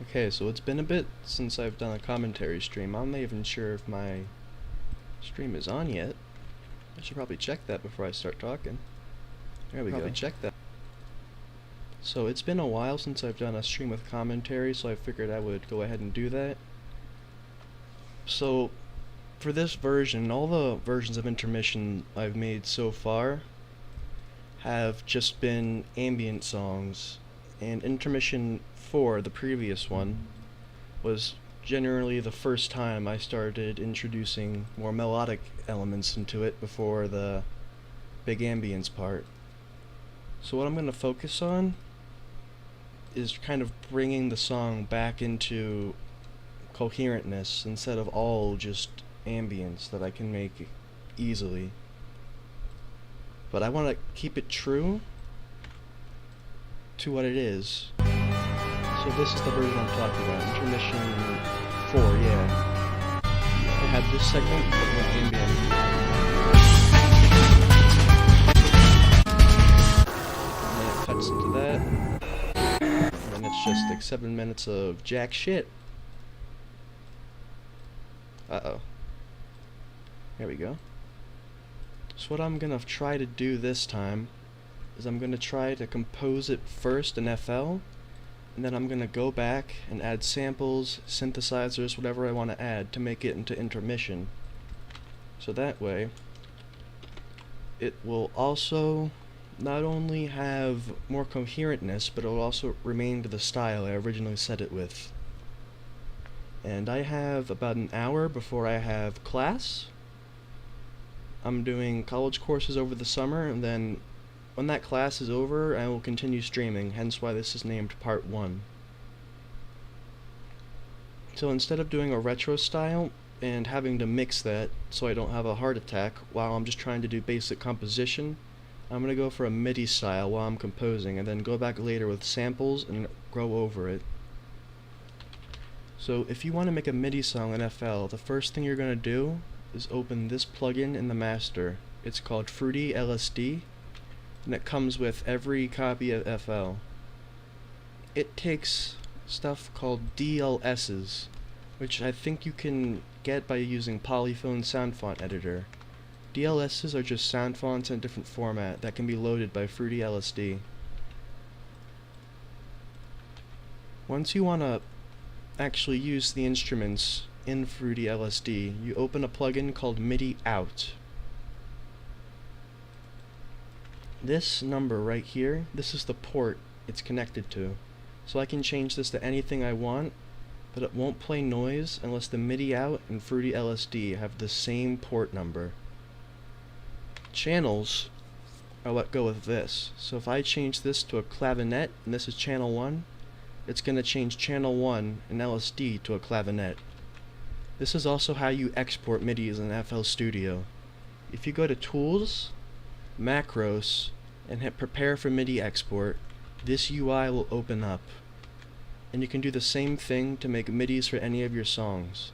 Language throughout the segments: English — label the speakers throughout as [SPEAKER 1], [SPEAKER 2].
[SPEAKER 1] Okay, so it's been a bit since I've done a commentary stream. I'm not even sure if my stream is on yet. I should probably check that before I start talking. There we go. Check that. So it's been a while since I've done a stream with commentary, so I figured I would go ahead and do that. So for this version, all the versions of Intermission I've made so far have just been ambient songs, and Intermission 4, the previous one, was generally the first time I started introducing more melodic elements into it before the big ambience part. So what I'm going to focus on is kind of bringing the song back into coherentness instead of all just ambience that I can make easily. But I want to keep it true to what it is. So this is the version I'm talking about, Intermission 4, yeah. I had this segment, but with ambient. And then it cuts into that. And then it's just like 7 minutes of jack shit. Uh-oh. There we go. So what I'm gonna try to do this time is I'm gonna try to compose it first in FL, and then I'm gonna go back and add samples, synthesizers, whatever I want to add to make it into Intermission. So that way, it will also not only have more coherentness, but it will also remain to the style I originally set it with. And I have about an hour before I have class. I'm doing college courses over the summer, and then when that class is over, I will continue streaming, hence why this is named Part 1. So instead of doing a retro style and having to mix that so I don't have a heart attack while I'm just trying to do basic composition, I'm going to go for a MIDI style while I'm composing, and then go back later with samples and grow over it. So if you want to make a MIDI song in FL, the first thing you're going to do is open this plugin in the master. It's called Fruity LSD, and it comes with every copy of FL. It takes stuff called DLSs, which I think you can get by using Polyphone Sound Font Editor. DLSs are just sound fonts in a different format that can be loaded by Fruity LSD. Once you want to actually use the instruments in Fruity LSD, you open a plugin called MIDI Out. This number right here, this is the port it's connected to. So I can change this to anything I want, but it won't play noise unless the MIDI Out and Fruity LSD have the same port number. Channels are what go with this. So if I change this to a clavinet, and this is channel 1, it's going to change channel 1 and LSD to a clavinet. This is also how you export MIDIs in FL Studio. If you go to Tools, Macros, and hit Prepare for MIDI Export, this UI will open up. And you can do the same thing to make MIDIs for any of your songs.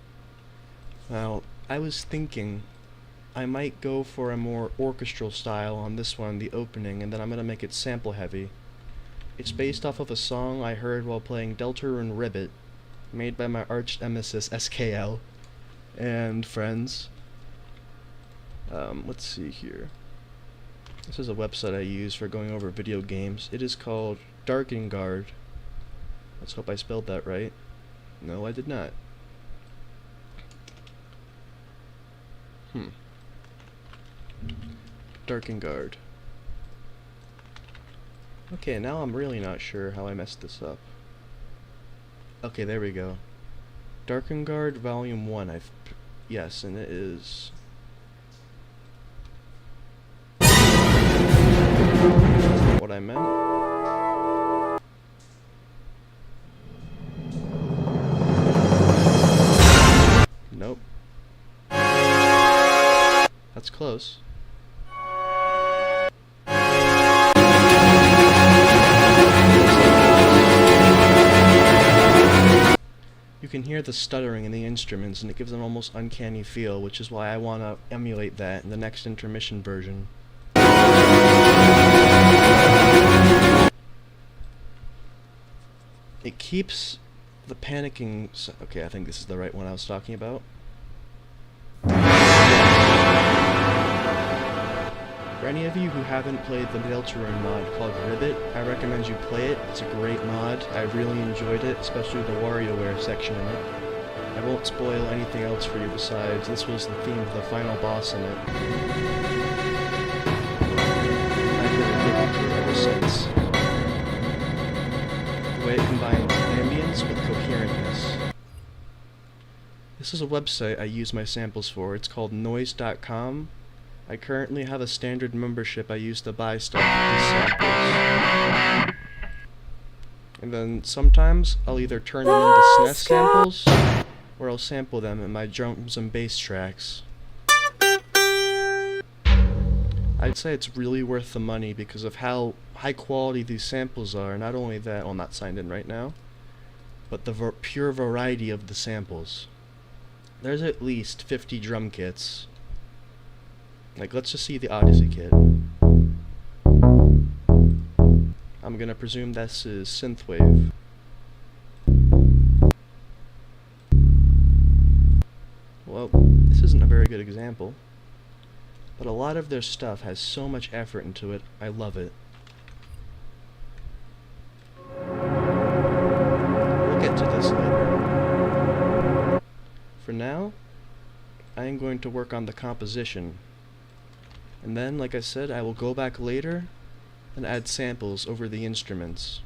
[SPEAKER 1] Now, I was thinking I might go for a more orchestral style on this one, the opening, and then I'm going to make it sample heavy. It's based off of a song I heard while playing Deltarune Ribbit, made by my arch nemesis SKL and friends. Let's see here. This is a website I use for going over video games. It is called Darkengard. Let's hope I spelled that right. No, I did not. Darkengard. Okay, now I'm really not sure how I messed this up. Okay, there we go. Darkengard Volume 1, yes, and it is... what I meant? Nope. That's close. You can hear the stuttering in the instruments, and it gives an almost uncanny feel, which is why I want to emulate that in the next Intermission version. It keeps the panicking... Okay, I think this is the right one I was talking about. For any of you who haven't played the Deltarune mod called Ribbit, I recommend you play it. It's a great mod. I really enjoyed it, especially the WarioWare section in it. I won't spoil anything else for you besides this was the theme of the final boss in it. I've been addicted to it ever since. The way it combines ambience with coherentness. This is a website I use my samples for. It's called noise.com. I currently have a standard membership I use to buy stuff with these samples. And then sometimes I'll either turn them into SNES samples, or I'll sample them in my drums and bass tracks. I'd say it's really worth the money because of how high quality these samples are. Not only that, well, I'm not signed in right now, but the pure variety of the samples. There's at least 50 drum kits. Like, let's just see the Odyssey kit. I'm gonna presume this is synthwave. Well, this isn't a very good example, but a lot of their stuff has so much effort into it, I love it. We'll get to this later. For now, I am going to work on the composition. And then, like I said, I will go back later and add samples over the instruments,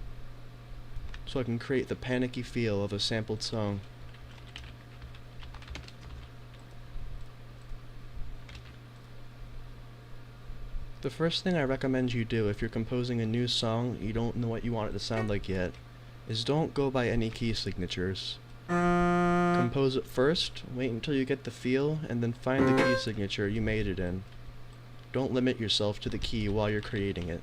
[SPEAKER 1] so I can create the panicky feel of a sampled song. The first thing I recommend you do if you're composing a new song you don't know what you want it to sound like yet, is don't go by any key signatures. Compose it first, wait until you get the feel, and then find the key signature you made it in. Don't limit yourself to the key while you're creating it.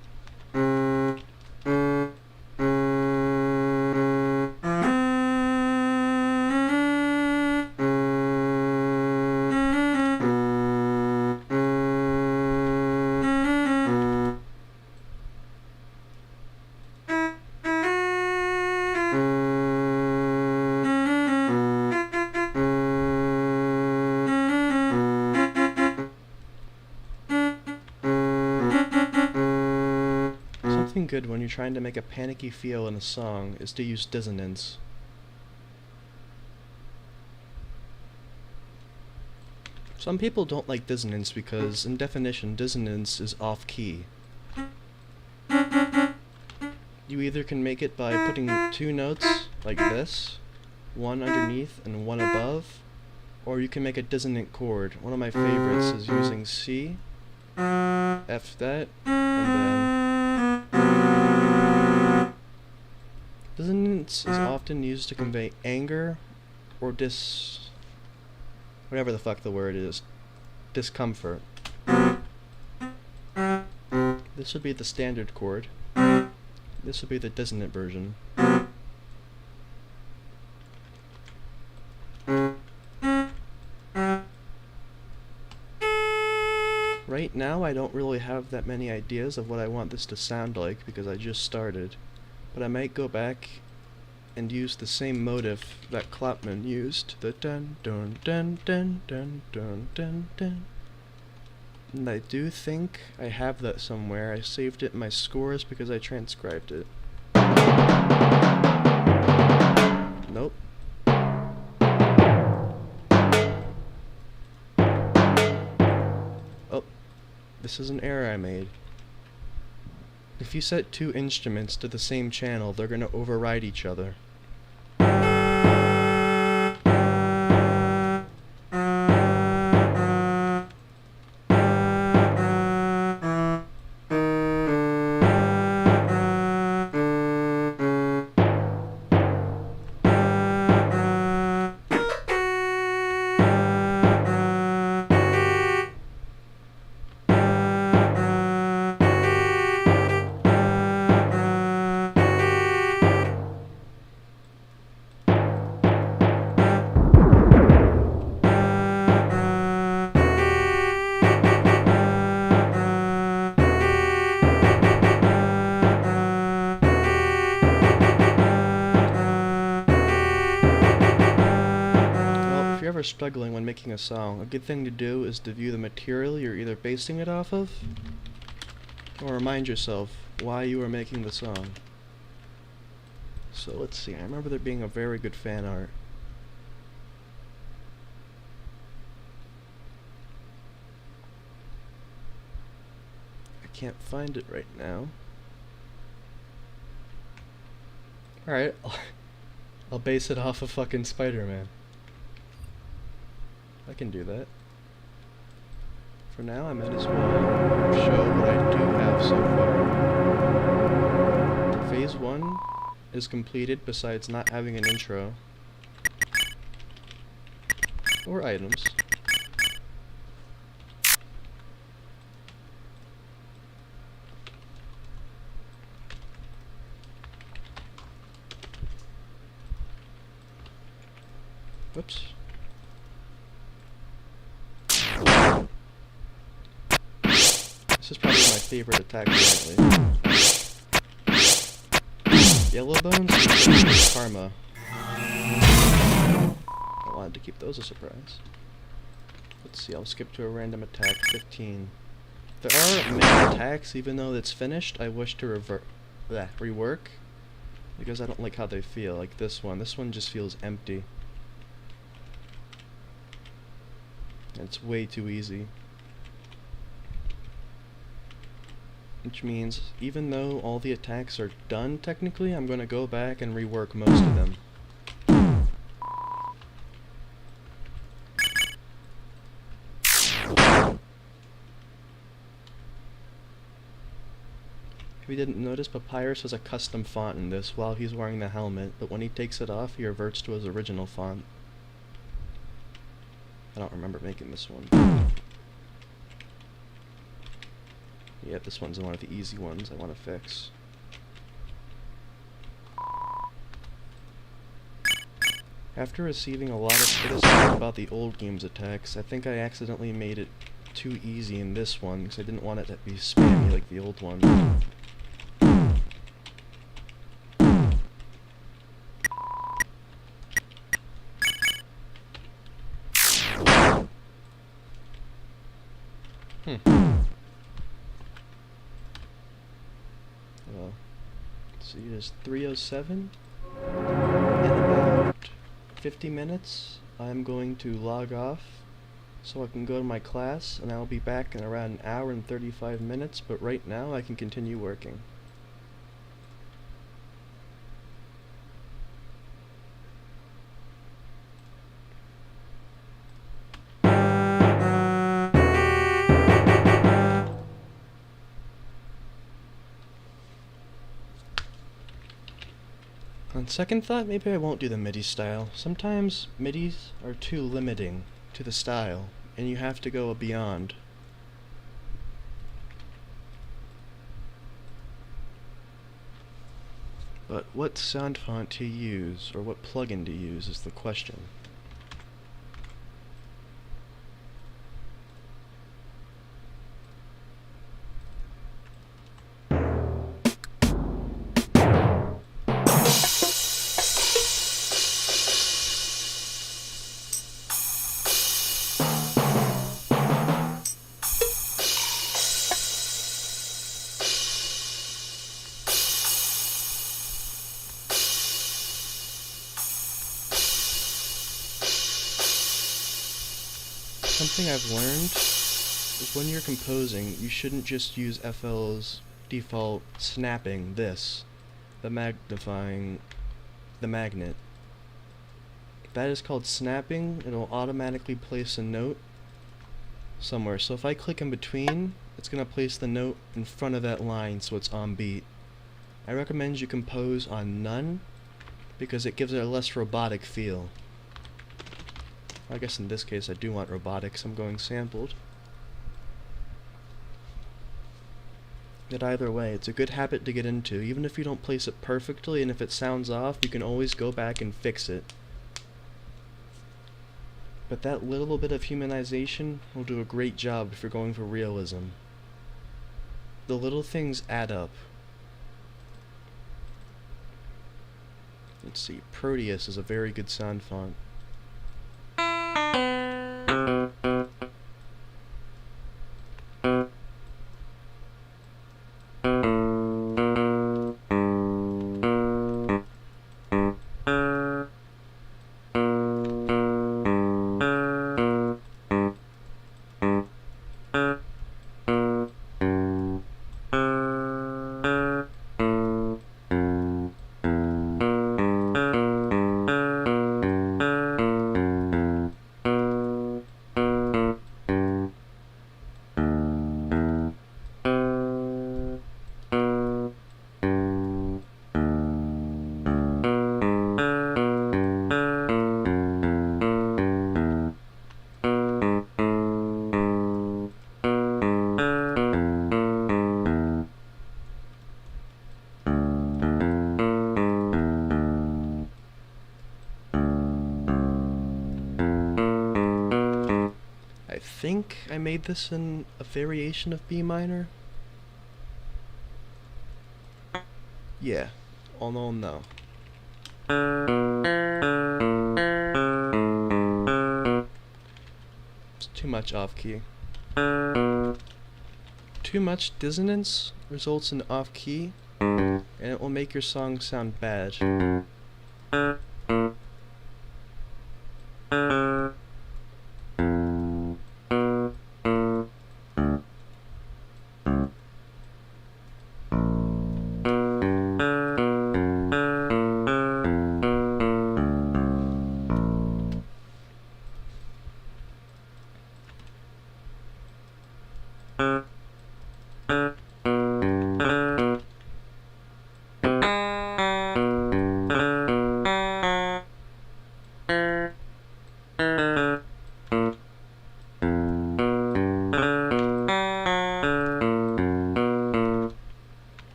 [SPEAKER 1] Something good when you're trying to make a panicky feel in a song is to use dissonance. Some people don't like dissonance because, in definition, dissonance is off-key. You either can make it by putting two notes, like this, one underneath and one above, or you can make a dissonant chord. One of my favorites is using C, F that, and then... Dissonance is often used to convey anger or whatever the fuck the word is, discomfort. This would be the standard chord. This would be the dissonant version. Right now I don't really have that many ideas of what I want this to sound like because I just started. But I might go back and use the same motif that Klopman used, the dun dun dun dun dun dun dun dun. And I do think I have that somewhere. I saved it in my scores because I transcribed it. Nope. Oh, this is an error I made. If you set two instruments to the same channel, they're gonna override each other. ever struggling when making a song, a good thing to do is to view the material you're either basing it off of, or remind yourself why you are making the song. So let's see, I remember there being a very good fan art. I can't find it right now. Alright, I'll base it off of fucking Spider-Man. I can do that. For now, I might as well show what I do have so far. Phase 1 is completed besides not having an intro. Or items. Whoops. This is probably my favorite attack currently. Yellow bones and karma. I wanted to keep those a surprise. Let's see, I'll skip to a random attack, 15. There are many attacks, even though it's finished, I wish to rework. Because I don't like how they feel, like this one. This one just feels empty. It's way too easy. Which means, even though all the attacks are done technically, I'm gonna go back and rework most of them. If you didn't notice, Papyrus has a custom font in this while he's wearing the helmet, but when he takes it off, he reverts to his original font. I don't remember making this one. Yeah, this one's one of the easy ones I want to fix. After receiving a lot of criticism about the old game's attacks, I think I accidentally made it too easy in this one, because I didn't want it to be spammy like the old one. Well, let's see, it is 3:07. In about 50 minutes, I'm going to log off so I can go to my class, and I'll be back in around an hour and 35 minutes, but right now I can continue working. On second thought, maybe I won't do the MIDI style. Sometimes MIDIs are too limiting to the style, and you have to go beyond. But what sound font to use, or what plugin to use, is the question. Something I've learned is when you're composing, you shouldn't just use FL's default snapping this, the magnifying the magnet. That is called snapping. It'll automatically place a note somewhere. So if I click in between, it's going to place the note in front of that line so it's on beat. I recommend you compose on none because it gives it a less robotic feel. I guess in this case I do want robotics, I'm going sampled. But either way, it's a good habit to get into, even if you don't place it perfectly, and if it sounds off, you can always go back and fix it. But that little bit of humanization will do a great job if you're going for realism. The little things add up. Let's see, Proteus is a very good sound font. I think I made this in a variation of B minor. Yeah, although no. It's too much off key. Too much dissonance results in off key, and it will make your song sound bad.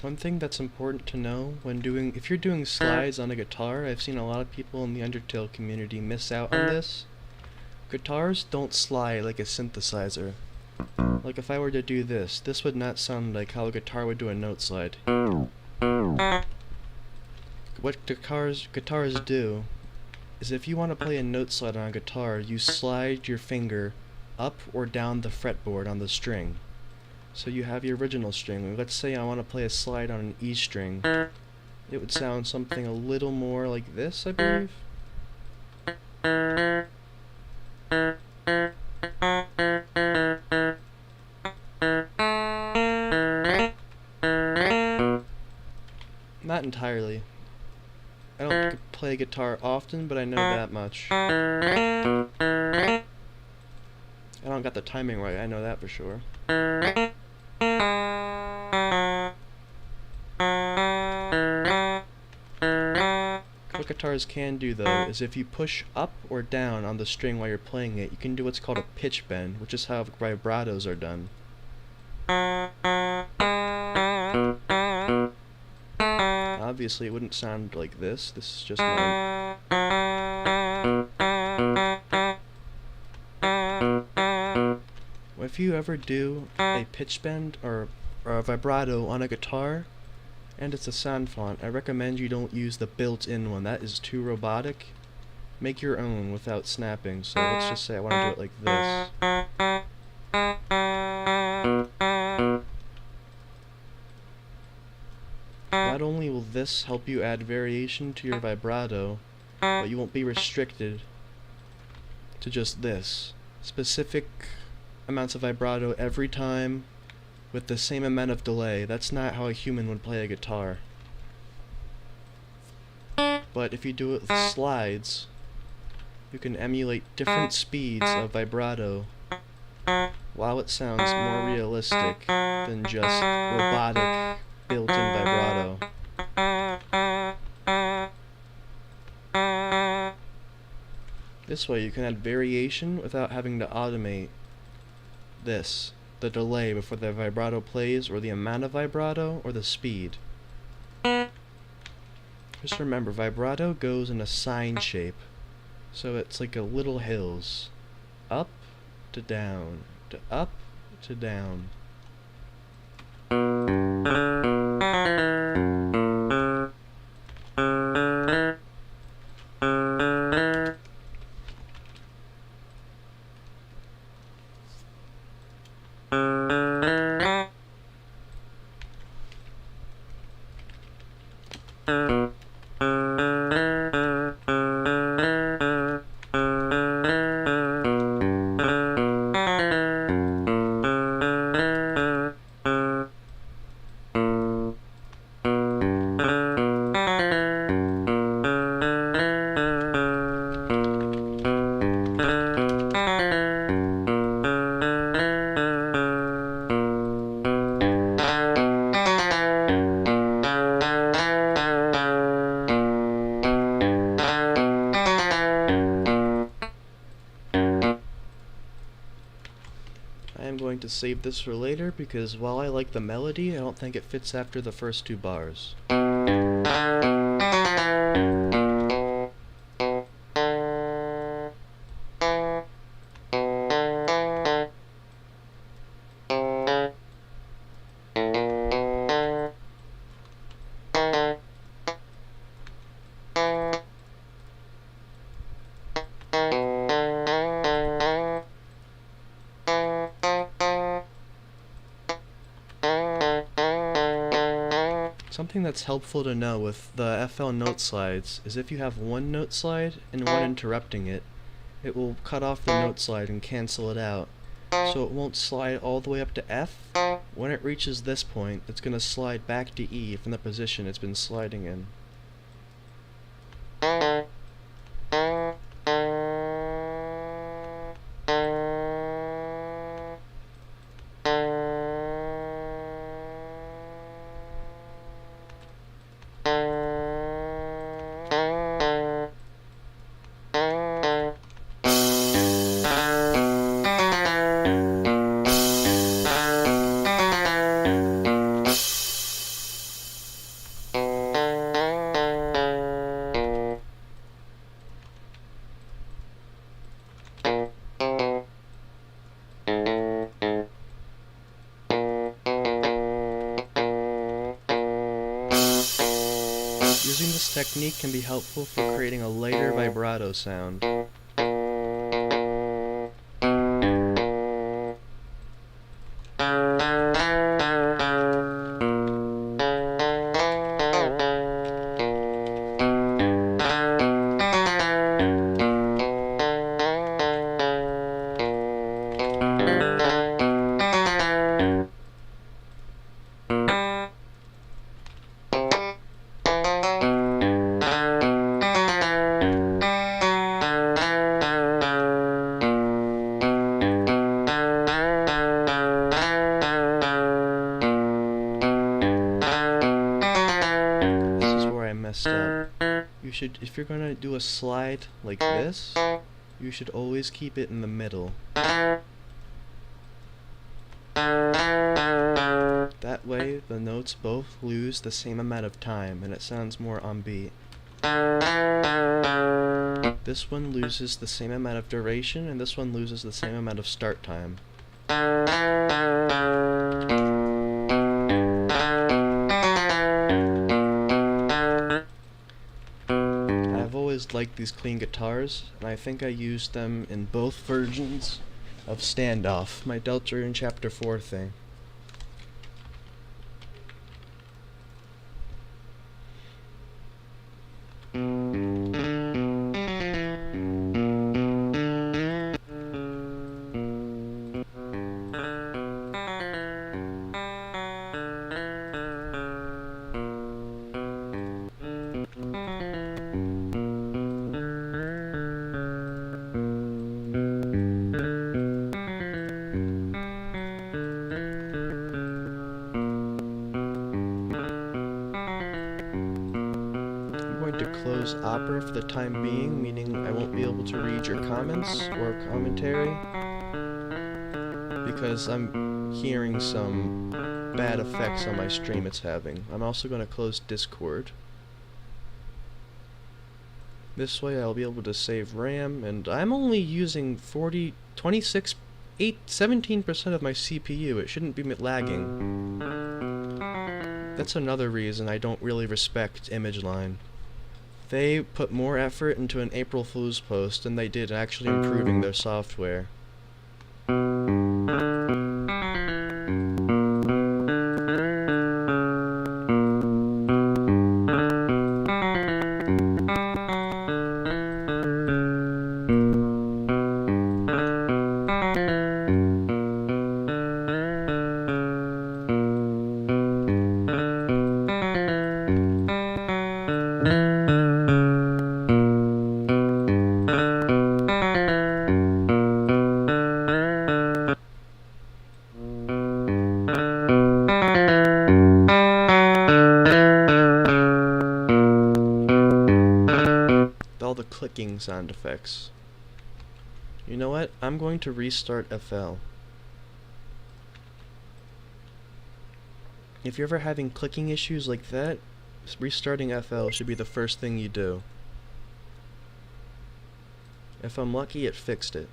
[SPEAKER 1] One thing that's important to know when if you're doing slides on a guitar, I've seen a lot of people in the Undertale community miss out on this. Guitars don't slide like a synthesizer. Like if I were to do this, this would not sound like how a guitar would do a note slide. What guitars do is if you want to play a note slide on a guitar, you slide your finger up or down the fretboard on the string. So you have your original string. Let's say I want to play a slide on an E string. It would sound something a little more like this, I believe. Not entirely. I don't play guitar often, but I know that much. I don't got the timing right, I know that for sure. What guitars can do though is if you push up or down on the string while you're playing it, you can do what's called a pitch bend, which is how vibratos are done. Obviously it wouldn't sound like this. This is just my... If you ever do a pitch bend or a vibrato on a guitar, and it's a sound font, I recommend you don't use the built-in one. That is too robotic. Make your own without snapping. So let's just say I want to do it like this. Not only will this help you add variation to your vibrato, but you won't be restricted to just this. Specific amounts of vibrato every time with the same amount of delay. That's not how a human would play a guitar. But if you do it with slides, you can emulate different speeds of vibrato while it sounds more realistic than just robotic built-in vibrato. This way you can add variation without having to automate this, the delay before the vibrato plays, or the amount of vibrato, or the speed. Just remember, vibrato goes in a sine shape, so it's like a little hills. Up to down, to up to down. I am going to save this for later because while I like the melody, I don't think it fits after the first two bars. Something that's helpful to know with the FL note slides is if you have one note slide and one interrupting it, it will cut off the note slide and cancel it out. So it won't slide all the way up to F. When it reaches this point, it's going to slide back to E from the position it's been sliding in. Using this technique can be helpful for creating a lighter vibrato sound. Messed up. You should, if you're gonna do a slide like this, you should always keep it in the middle. That way the notes both lose the same amount of time and it sounds more on beat. This one loses the same amount of duration and this one loses the same amount of start time. Like these clean guitars, and I think I used them in both versions of Standoff, my Delta in Chapter 4 thing. close Opera for the time being, meaning I won't be able to read your comments or commentary, because I'm hearing some bad effects on my stream it's having. I'm also going to close Discord. This way I'll be able to save RAM, and I'm only using 17% of my CPU. It shouldn't be lagging. That's another reason I don't really respect ImageLine. They put more effort into an April Fool's post than they did actually improving their software. All the clicking sound effects. You know what? I'm going to restart FL. If you're ever having clicking issues like that, restarting FL should be the first thing you do. If I'm lucky, it fixed it.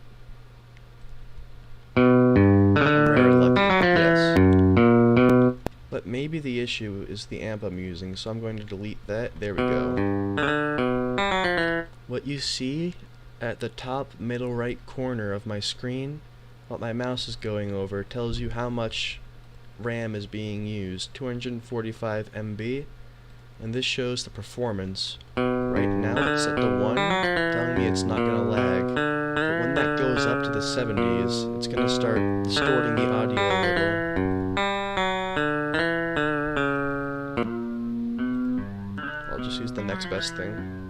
[SPEAKER 1] I'm very lucky, yes. But maybe the issue is the amp I'm using, so I'm going to delete that. There we go. What you see at the top middle right corner of my screen, what my mouse is going over, tells you how much RAM is being used, 245 MB, and this shows the performance. Right now it's at the 1, telling me it's not going to lag, but when that goes up to the 70s, it's going to start distorting the audio a little. I'll just use the next best thing.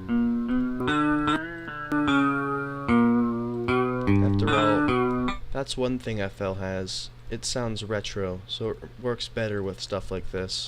[SPEAKER 1] After all, that's one thing FL has. It sounds retro, so it works better with stuff like this.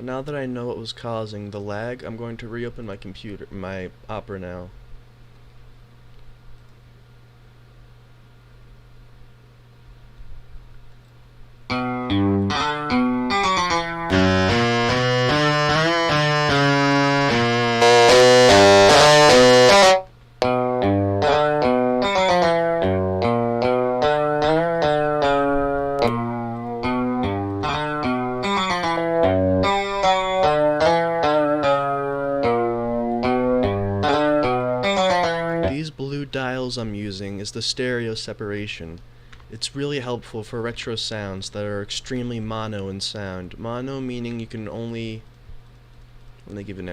[SPEAKER 1] Now that I know what was causing the lag, I'm going to reopen my computer, my Opera now. These blue dials I'm using is the stereo separation. It's really helpful for retro sounds that are extremely mono in sound. Mono meaning you can only... Let me give an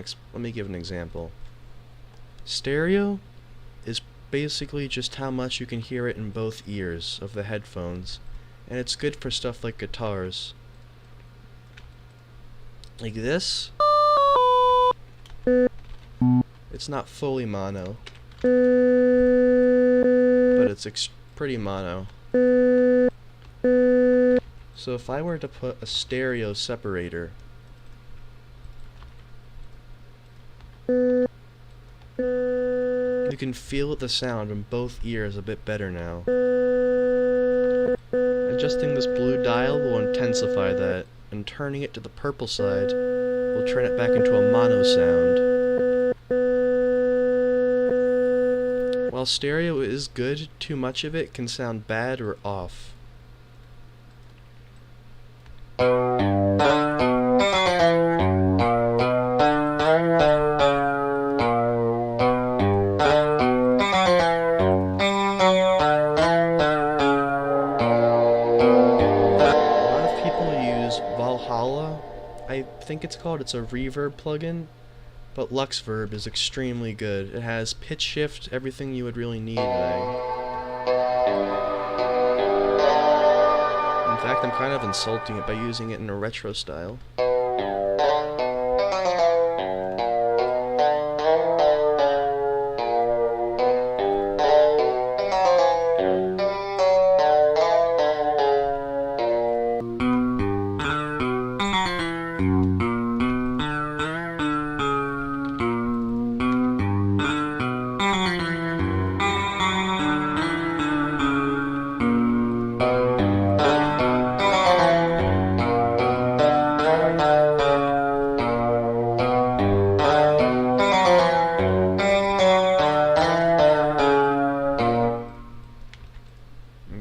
[SPEAKER 1] example. Stereo is basically just how much you can hear it in both ears of the headphones, and it's good for stuff like guitars. Like this. It's not fully mono, but it's pretty mono. So if I were to put a stereo separator, you can feel the sound in both ears a bit better now. Adjusting this blue dial will intensify that, and turning it to the purple side will turn it back into a mono sound. While stereo is good, too much of it can sound bad or off. A lot of people use Valhalla, I think it's called. It's a reverb plugin. But LuxVerb is extremely good. It has pitch shift, everything you would really need today. fact, I'm kind of insulting it by using it in a retro style.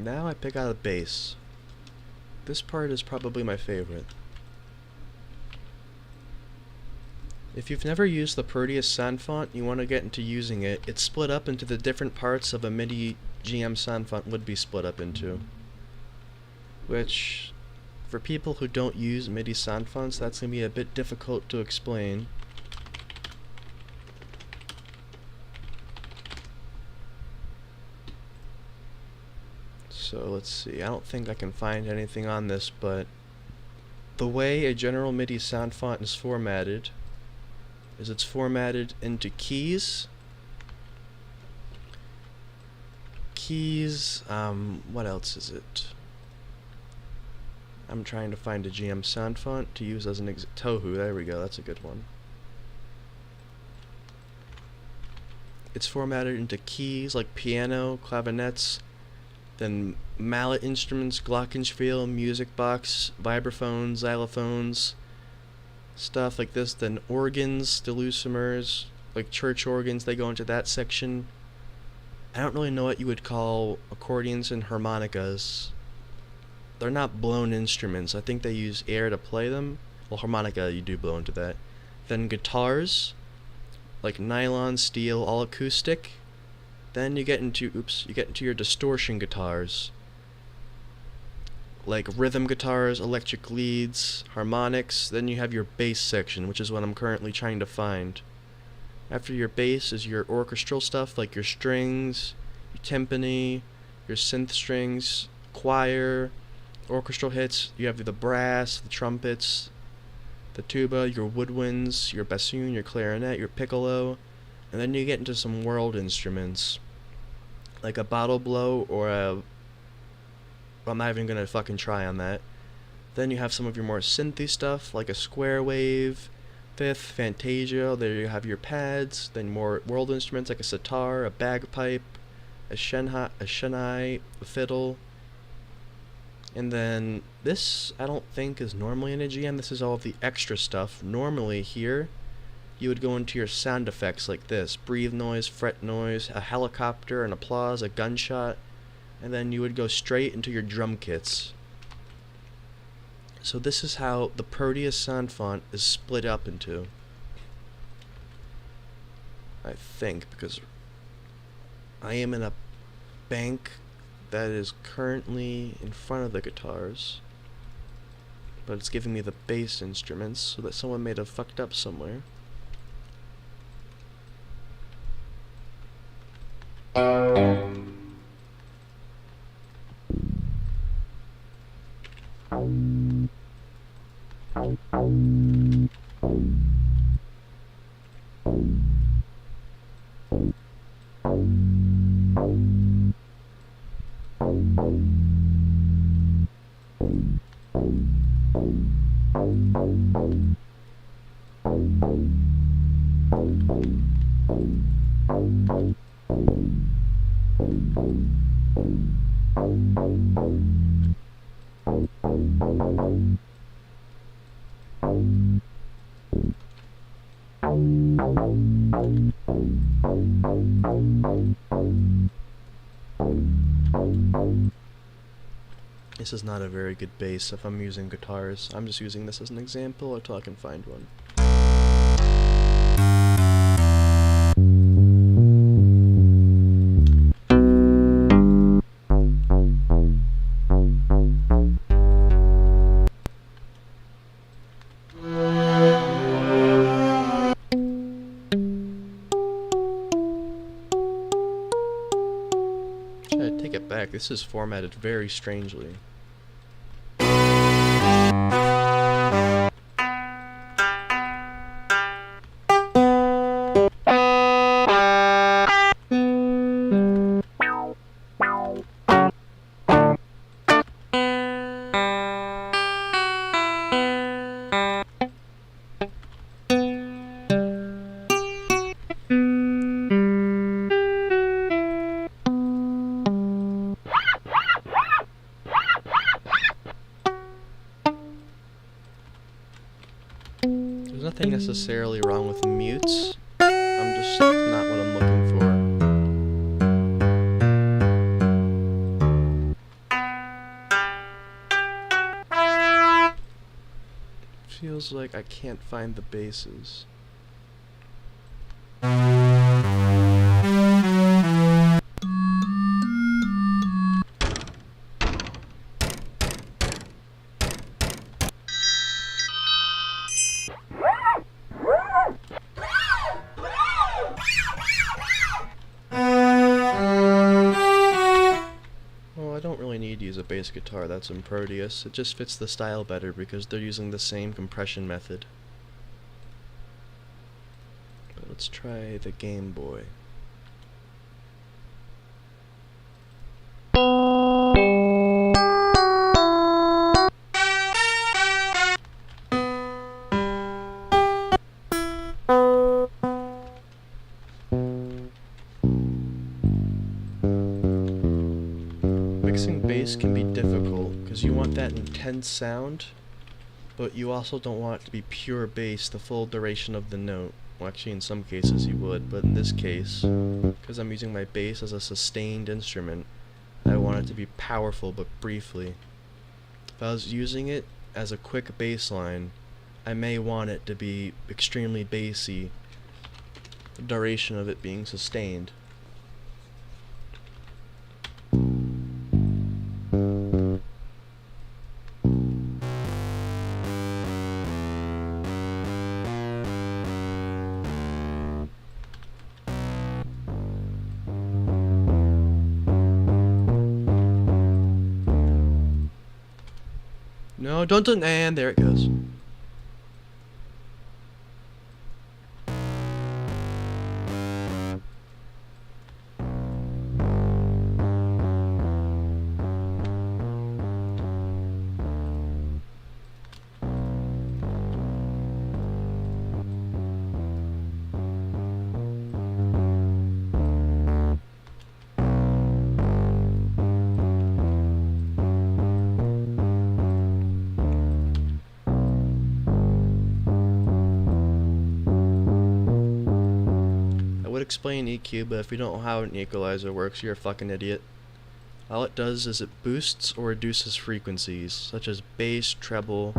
[SPEAKER 1] Now I pick out a bass. This part is probably my favorite. If you've never used the Proteus sound font, you want to get into using it. It's split up into the different parts of a MIDI GM sound font would be split up into. Which, for people who don't use MIDI sound fonts, that's going to be a bit difficult to explain. So let's see, I don't think I can find anything on this, but the way a general MIDI sound font is formatted is it's formatted into keys. What else is it? I'm trying to find a GM sound font to use as an Tohu, there we go, that's a good one. It's formatted into keys like piano, clavinets, then mallet instruments, glockenspiel, music box, vibraphones, xylophones, stuff like this. Then organs, dulcimers, like church organs, they go into that section. I don't really know what you would call accordions and harmonicas. They're not blown instruments. I think they use air to play them. Well, harmonica, you do blow into that. Then guitars, like nylon, steel, all acoustic. Then you get into, your distortion guitars, like rhythm guitars, electric leads, harmonics. Then you have your bass section, which is what I'm currently trying to find. After your bass is your orchestral stuff, like your strings, your timpani, your synth strings, choir, orchestral hits. You have the brass, the trumpets, the tuba, your woodwinds, your bassoon, your clarinet, your piccolo. And then you get into some world instruments, like a bottle blow or a... I'm not even gonna fucking try on that. Then you have some of your more synthy stuff, like a square wave, fifth, fantasia. There you have your pads. Then more world instruments like a sitar, a bagpipe, a shenai, a fiddle. And then this, I don't think, is normally in a GM. This is all of the extra stuff. Normally here, you would go into your sound effects like this: breathe noise, fret noise, a helicopter, an applause, a gunshot, and then you would go straight into your drum kits. So this is how the Proteus sound font is split up into. I think, because I am in a bank that is currently in front of the guitars, but it's giving me the bass instruments, so that someone may have fucked up somewhere. This is not a very good bass if I'm using guitars. I'm just using this as an example until I can find one. I take it back. This is formatted very strangely. There's nothing necessarily wrong with mutes. I'm just not what I'm looking for. Feels like I can't find the basses. Well, I don't really need to use a bass guitar that's in Proteus. It just fits the style better because they're using the same compression method. But let's try the Game Boy. Mixing bass can be difficult because you want that intense sound, but you also don't want it to be pure bass the full duration of the note. Well, actually in some cases you would, but in this case, because I'm using my bass as a sustained instrument, I want it to be powerful but briefly. If I was using it as a quick bass line, I may want it to be extremely bassy, the duration of it being sustained. No, don't, and there it goes. Explain EQ, but if you don't know how an equalizer works, you're a fucking idiot. All it does is it boosts or reduces frequencies, such as bass, treble.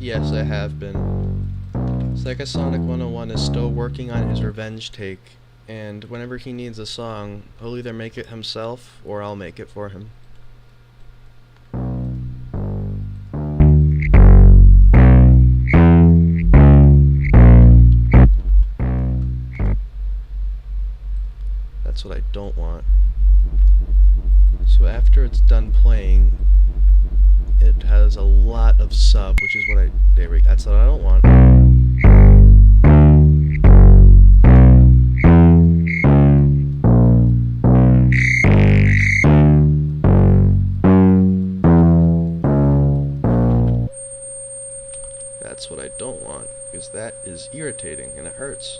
[SPEAKER 1] Yes, I have been. Psychosonic 101 is still working on his revenge take, and whenever he needs a song, he'll either make it himself or I'll make it for him. That's what I don't want. So after it's done playing, it has a lot of sub, which is what that's what I don't want. That's what I don't want, because that is irritating and it hurts.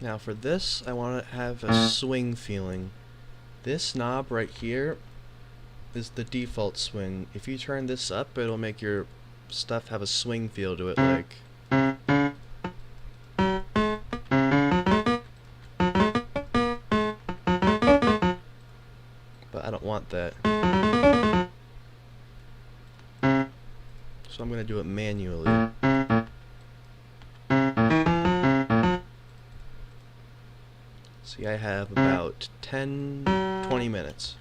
[SPEAKER 1] Now for this, I want to have a swing feeling. This knob right here is the default swing. If you turn this up, it'll make your stuff have a swing feel to it, like. But I don't want that. So I'm going to do it manually. See, I have about 10-20 minutes.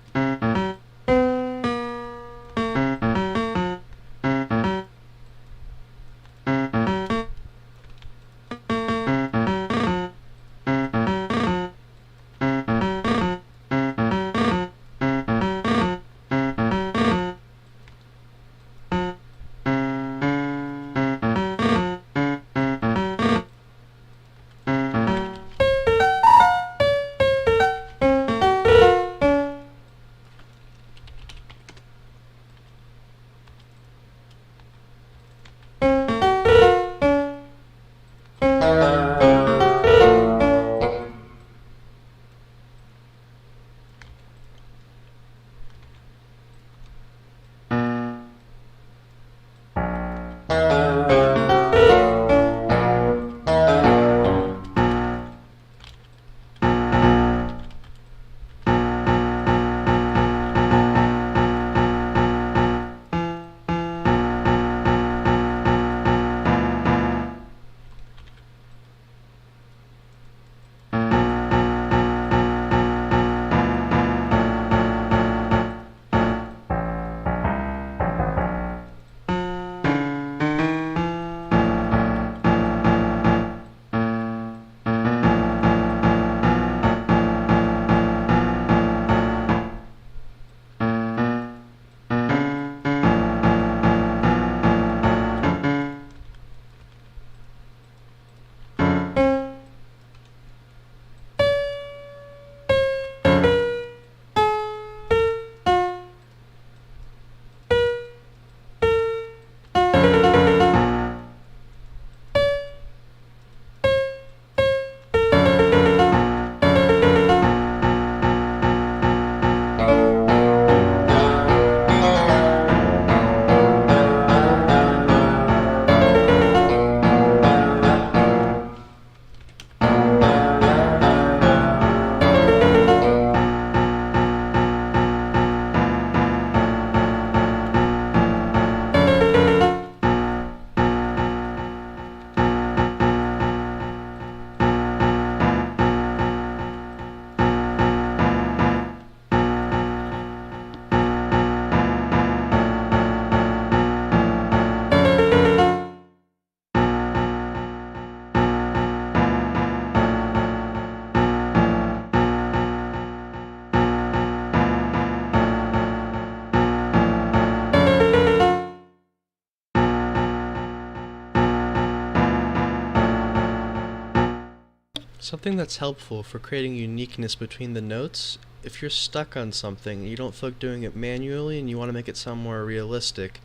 [SPEAKER 1] Something that's helpful for creating uniqueness between the notes, if you're stuck on something and you don't feel like doing it manually and you want to make it sound more realistic,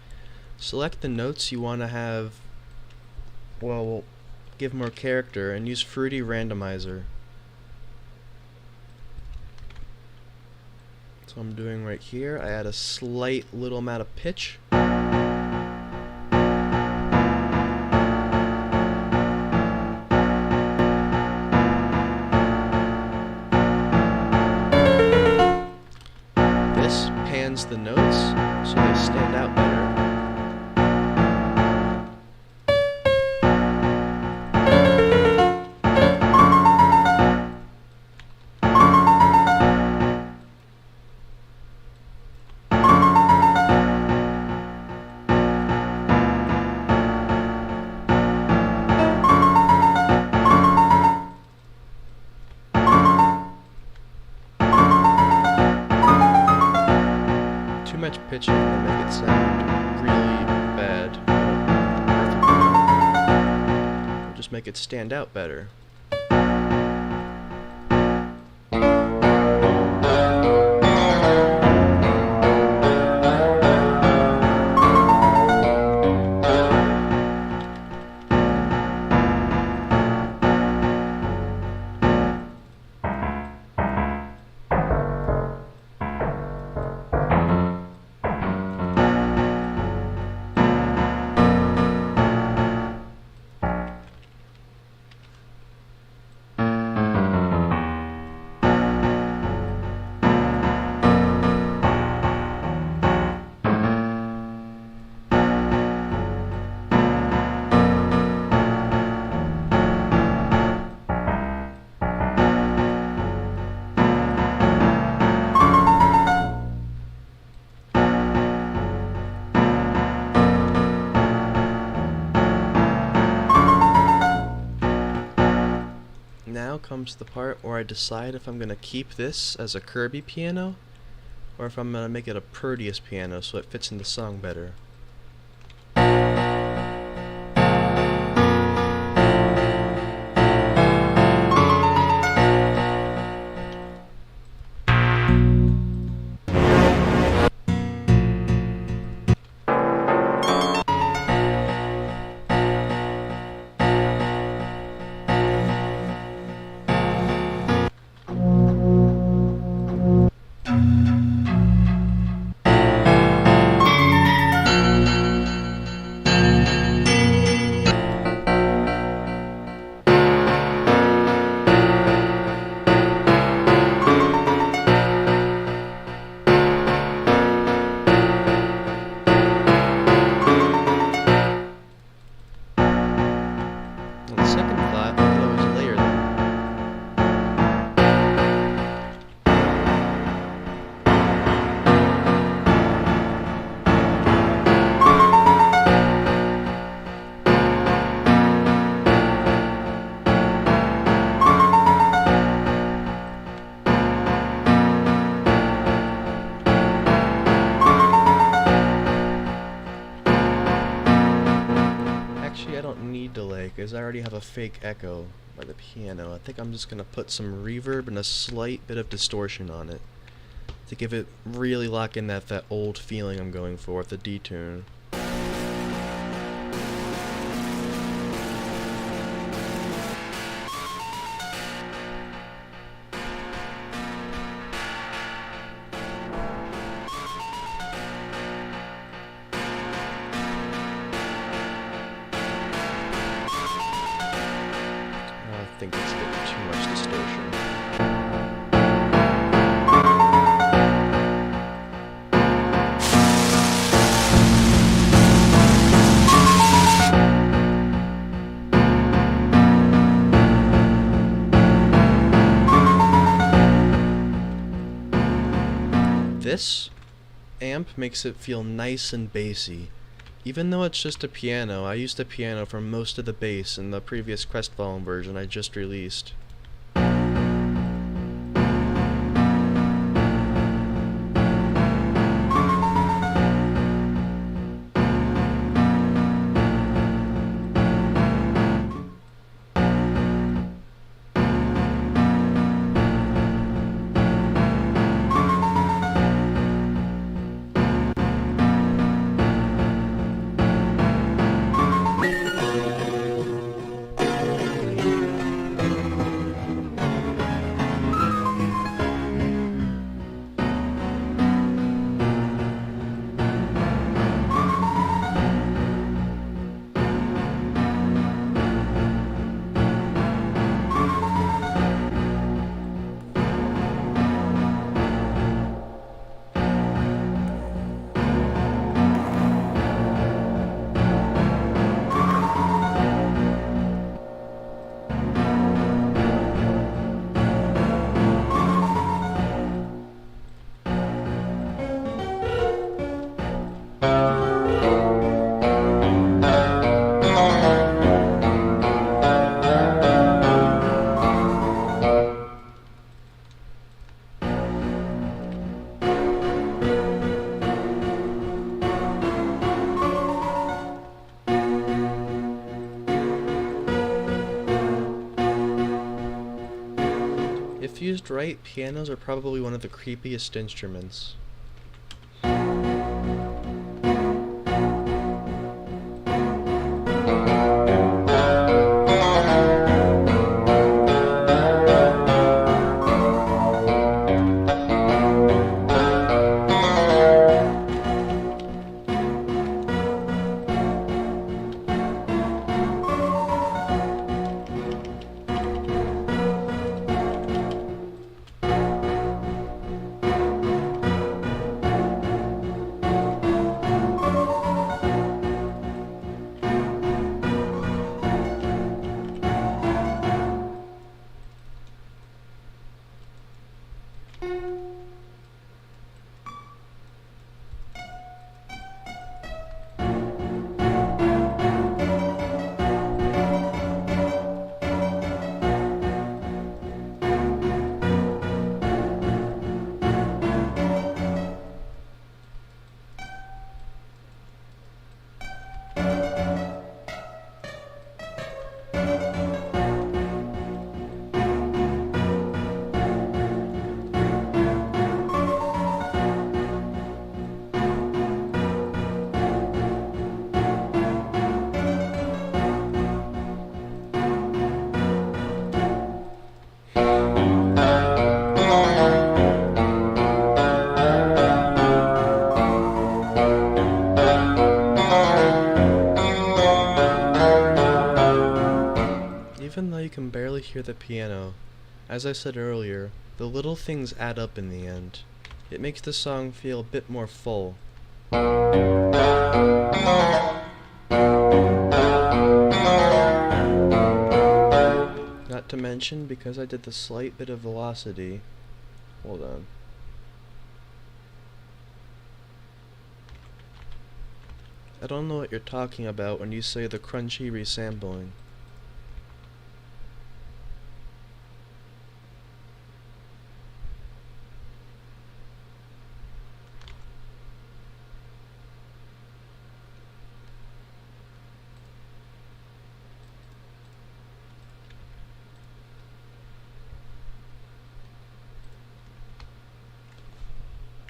[SPEAKER 1] select the notes you want to have, well, give more character, and use Fruity Randomizer. So I'm doing right here, I add a slight little amount of pitch. The notes so they stand out better. much pitching to make it sound really bad. Or just make it stand out better. Now comes the part where I decide if I'm going to keep this as a Kirby piano or if I'm going to make it a Proteus piano so it fits in the song better. I don't need delay because I already have a fake echo by the piano. I think I'm just going to put some reverb and a slight bit of distortion on it to give it really lock in that old feeling I'm going for with the D tune. I think it's a bit too much distortion. This amp makes it feel nice and bassy. Even though it's just a piano, I used a piano for most of the bass in the previous Crestfallen version I just released. used right, pianos are probably one of the creepiest instruments. Even though you can barely hear the piano, as I said earlier, the little things add up in the end. It makes the song feel a bit more full. Not to mention, because I did the slight bit of velocity, hold on. I don't know what you're talking about when you say the crunchy resampling.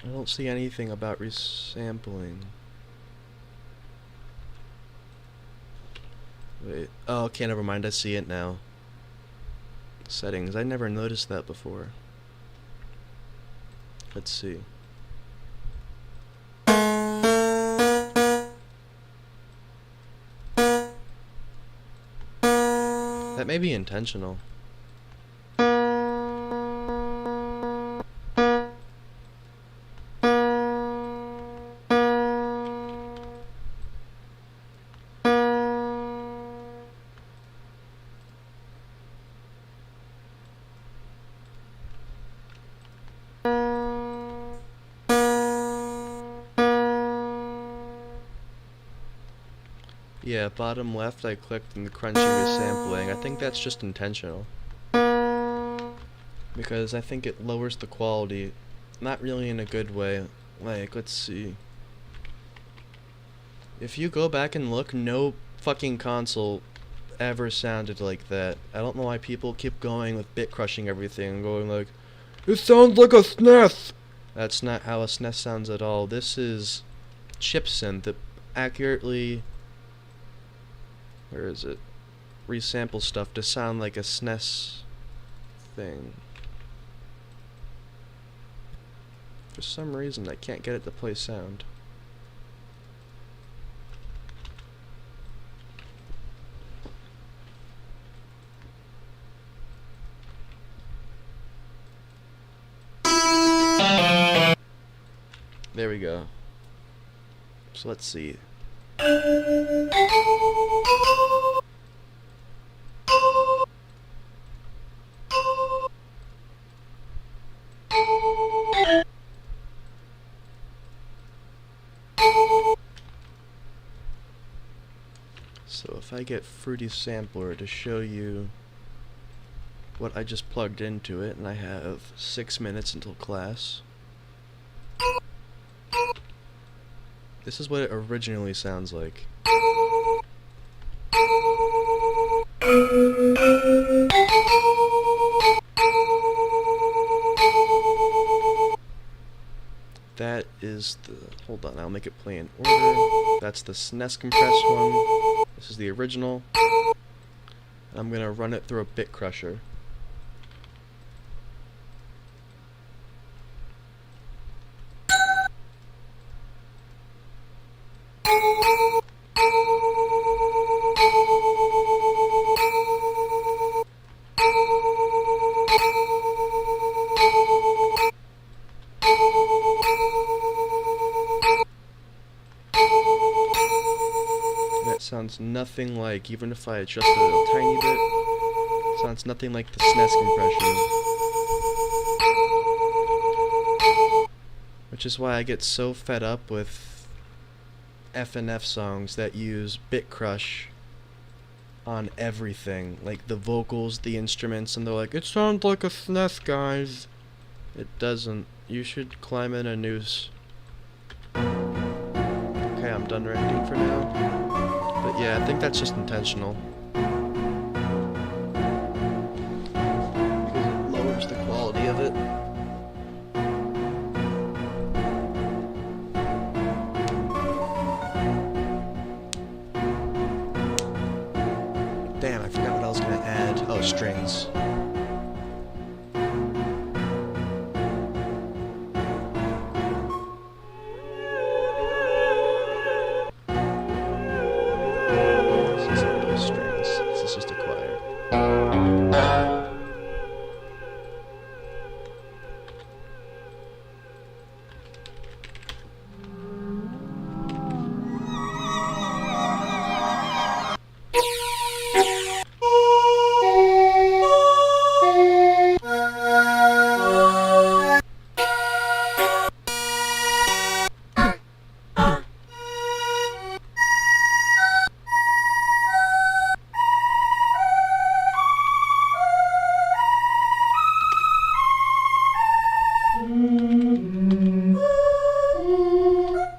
[SPEAKER 1] I don't see anything about resampling. Wait. Oh, okay, never mind. I see it now. Settings. I never noticed that before. Let's see. That may be intentional. Yeah, bottom left I clicked in the crunchy resampling. I think that's just intentional. Because I think it lowers the quality. Not really in a good way. Like, let's see. If you go back and look, no fucking console ever sounded like that. I don't know why people keep going with bit crushing everything and going like, it sounds like a SNES! That's not how a SNES sounds at all. This is chip synth that accurately, where is it? Resample stuff to sound like a SNES thing. For some reason I can't get it to play sound. There we go. So let's see. So if I get Fruity Sampler to show you what I just plugged into it, and I have 6 minutes until class. This is what it originally sounds like. that is the, hold on, I'll make it play in order. That's the SNES compressed one. This is the original. I'm gonna run it through a bit crusher. That sounds nothing like, even if I adjust it a tiny bit, sounds nothing like the SNES compression. Which is why I get so fed up with FNF songs that use bit crush on everything. Like the vocals, the instruments, and they're like, it sounds like a SNES, guys. It doesn't. You should climb in a noose. Okay, I'm done renting for now. But yeah, I think that's just intentional. Because it lowers the quality of it. Damn, I forgot what I was gonna add. Oh, strings.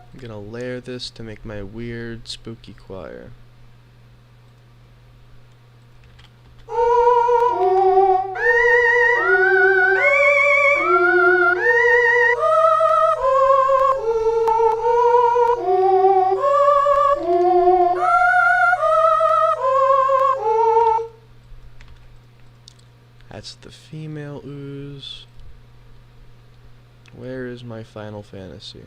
[SPEAKER 1] I'm gonna layer this to make my weird, spooky choir. That's the female ooze. Where is my Final Fantasy?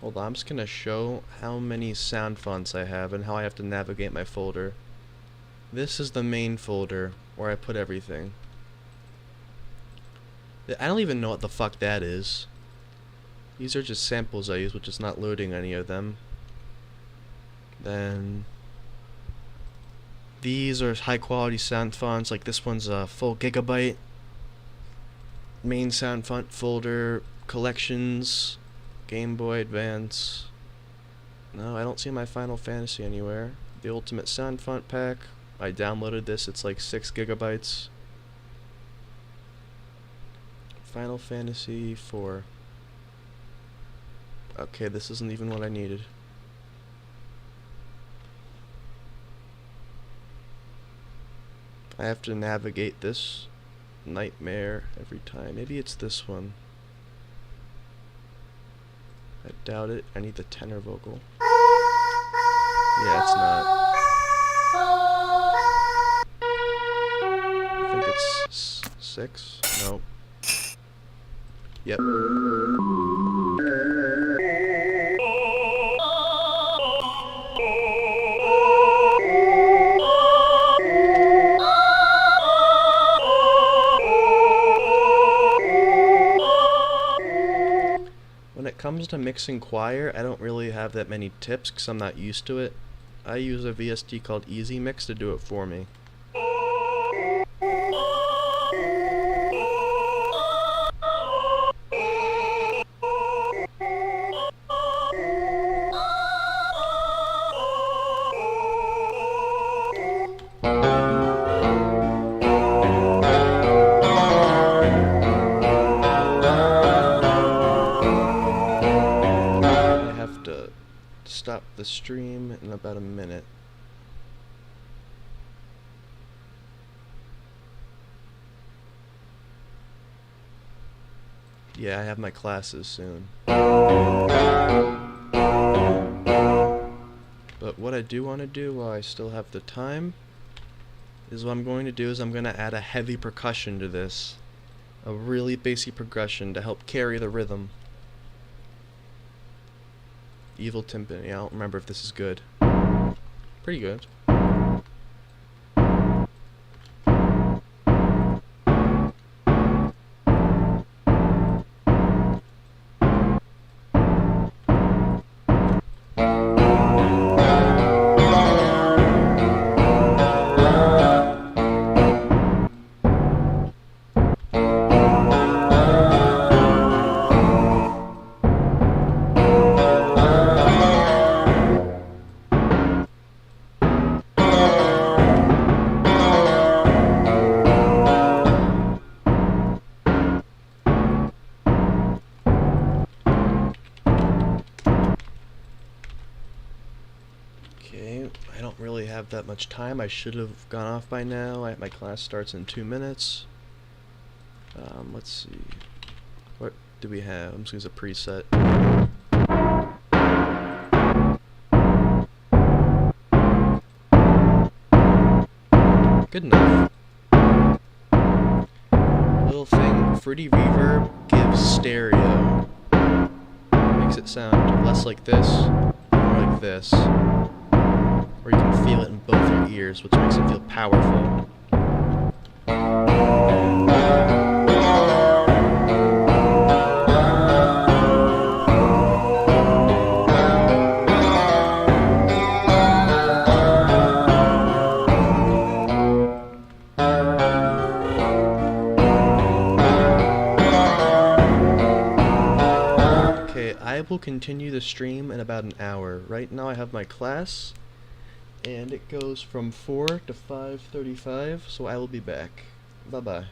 [SPEAKER 1] Hold on, I'm just gonna show how many sound fonts I have and how I have to navigate my folder. This is the main folder where I put everything. I don't even know what the fuck that is. These are just samples I use, which is not loading any of them. Then these are high quality sound fonts, like this one's a full gigabyte. Main sound font folder, collections, Game Boy Advance. No, I don't see my Final Fantasy anywhere. The Ultimate Sound Font Pack. I downloaded this, it's like 6 gigabytes. Final Fantasy 4. Okay, this isn't even what I needed. I have to navigate this nightmare every time. Maybe it's this one. I doubt it. I need the tenor vocal. Yeah, it's not. I think it's 6? No. Yep. When it comes to mixing choir, I don't really have that many tips because I'm not used to it. I use a VST called Easy Mix to do it for me. Stop the stream in about a minute. Yeah, I have my classes soon. But what I do want to do while I still have the time is what I'm going to do is I'm going to add a heavy percussion to this. A really basic progression to help carry the rhythm. Evil timpani. I don't remember if this is good. Pretty good. Okay, I don't really have that much time. I should have gone off by now. My class starts in 2 minutes. Let's see. What do we have? I'm just going to use a preset. Good enough. Little thing, Fruity Reverb gives stereo. Makes it sound less like this, more like this. Or you can feel it in both your ears, which makes it feel powerful. Okay, I will continue the stream in about an hour. Right now I have my class, and it goes from 4 to 5:35, so I will be back. Bye-bye.